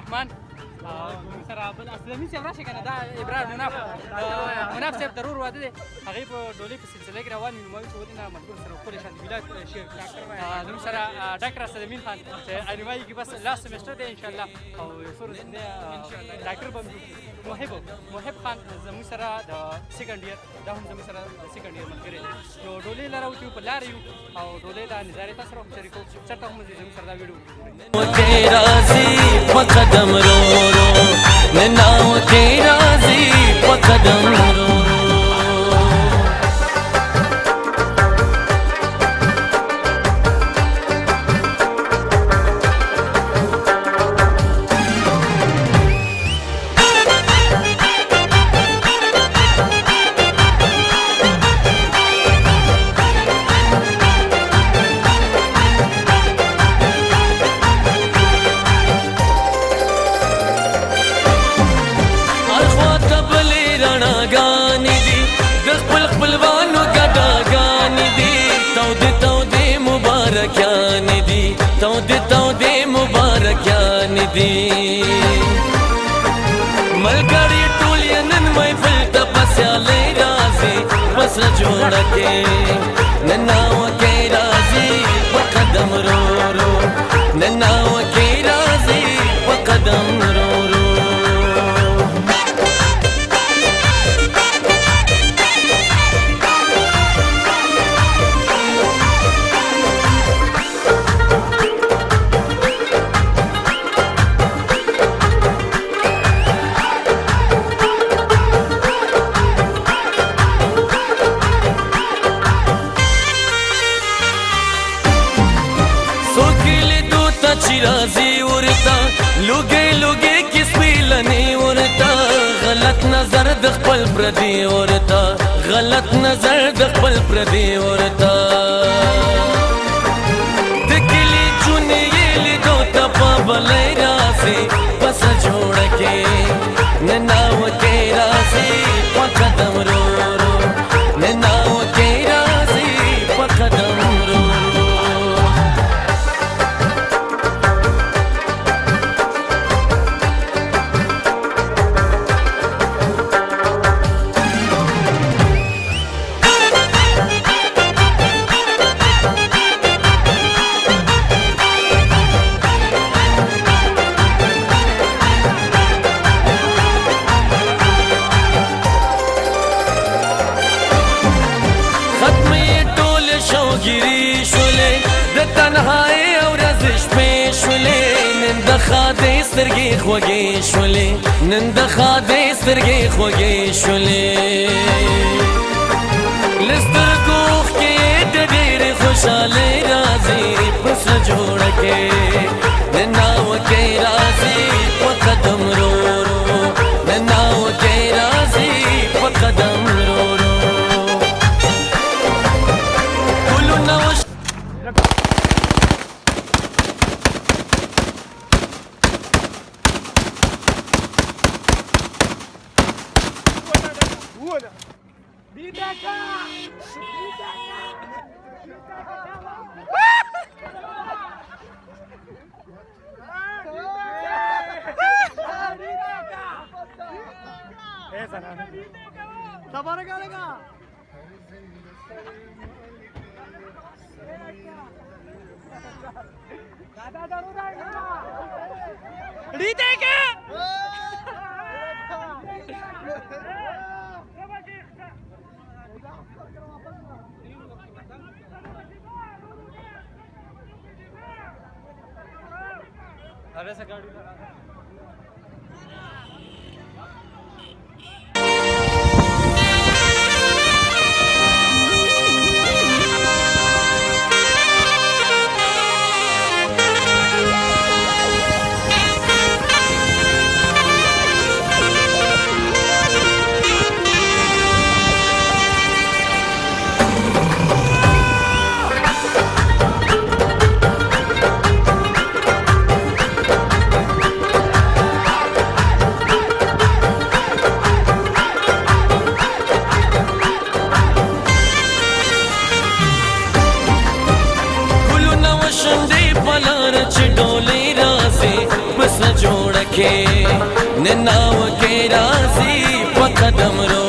الرحمن سره بل اسلامي صاحب راشي کنه دا ابراهیم مناف مناف صاحب ضرور واده دی هغه په ډولۍ په سلسله کې روان وي نو چې ودینه ملګرو سره خپل شان ولایت شي نو سره ډاکټر اسدامین خان چې انیمایي کې بس لاست سمستر دی ان شاء الله او سور ډاکټر بم محب خان زموږ سره د سیکنډ ایئر دا هم زموږ سره د سیکنډ ایئر ملګری دی نو ډولۍ لاره وچو په لار یو او ډولۍ دا نظارې تاسو سره شریکو چرته هم زموږ سره دا ویډیو راضي په قدم رو رو نناو کې راضي په قدم رو رو ملګری ټول یې نن محفل ته پسیالی راځي بس جوړه کې نناوه کې راځي په قدم رو رو نناوه کې راځي په قدم رو رو राजी उरता लुगे लुगे किस पिलनी उरता गलत नजर दखल प्रदी उरता गलत नजर दखल प्रदी उरता दिखली चुनी ये दो तपा भले राजी बस जोड़ के ननाव के राजी पकदम रो रो ननाव के राजी पकदम रो خادې سترګې خوږې شولې نن د خادې سترګې خوږې شولې لسترګو کې د ډېرې خوشالۍ راځي پس جوړه کې نناوه کې راځي په قدم رو رو نناوه کې راځي په قدم رو رو ګلونه अरे से गाड़ी قدم رو